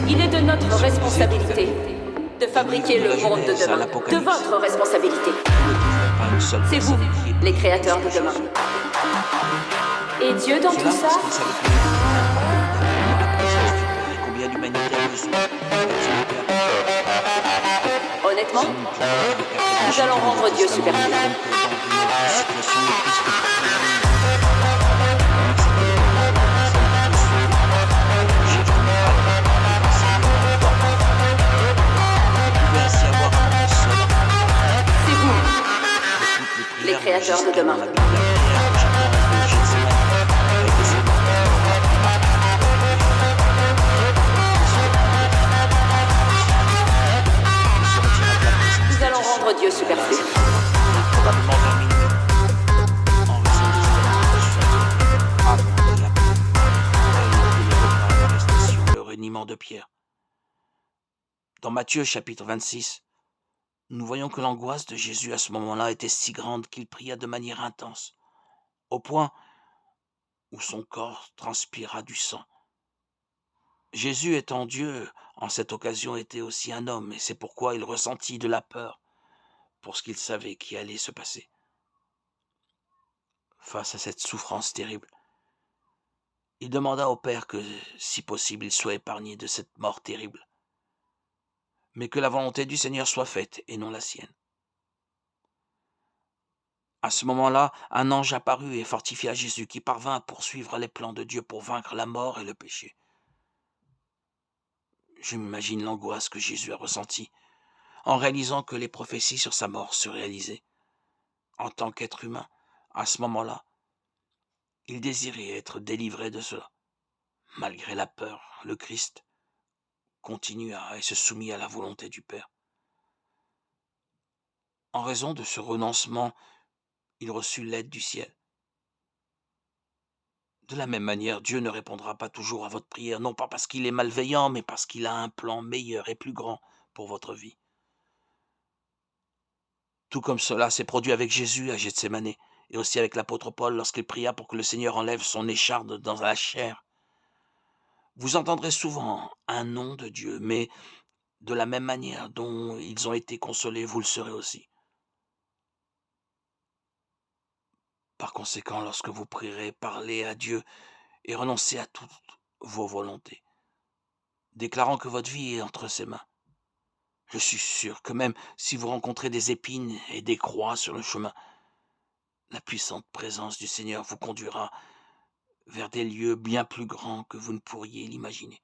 Il est de notre responsabilité de fabriquer le monde de Genèse à demain. De l'Apocalypse. votre responsabilité. Pas une seule C'est vous, personne qui est les créateurs de demain. Et Dieu dans tout cela ça, parce qu'il savait que dans la présence du Père et combien l'humanité a besoin d'être le Père. honnêtement, Si nous tournons avec la nous allons rendre Dieu superflu. Dans une situation de crise C'est vous, les créateurs de demain. Nous allons rendre Dieu superflu. Probablement 20 minutes en raison des événements avant et après l'arrestation, le reniement de Pierre. Dans Matthieu chapitre 26, nous voyons que l'angoisse de Jésus à ce moment-là était si grande qu'il pria de manière intense, au point où son corps transpira du sang. Jésus étant Dieu, en cette occasion était aussi un homme, et c'est pourquoi il ressentit de la peur pour ce qu'il savait qui allait se passer. Face à cette souffrance terrible, il demanda au Père que, si possible, il soit épargné de cette mort terrible, mais que la volonté du Seigneur soit faite et non la sienne. À ce moment-là, un ange apparut et fortifia Jésus qui parvint à poursuivre les plans de Dieu pour vaincre la mort et le péché. Je m'imagine l'angoisse que Jésus a ressentie en réalisant que les prophéties sur sa mort se réalisaient. En tant qu'être humain, à ce moment-là, il désirait être délivré de cela. Malgré la peur, le Christ continua et se soumit à la volonté du Père. En raison de ce renoncement, il reçut l'aide du ciel. De la même manière, Dieu ne répondra pas toujours à votre prière, non pas parce qu'il est malveillant, mais parce qu'il a un plan meilleur et plus grand pour votre vie. Tout comme cela s'est produit avec Jésus à Gethsémane, et aussi avec l'apôtre Paul lorsqu'il pria pour que le Seigneur enlève son écharde dans la chair. Vous entendrez souvent un nom de Dieu, mais de la même manière dont ils ont été consolés, vous le serez aussi. Par conséquent, lorsque vous prierez, parlez à Dieu et renoncez à toutes vos volontés, déclarant que votre vie est entre ses mains. Je suis sûr que même si vous rencontrez des épines et des croix sur le chemin, la puissante présence du Seigneur vous conduira vers des lieux bien plus grands que vous ne pourriez l'imaginer.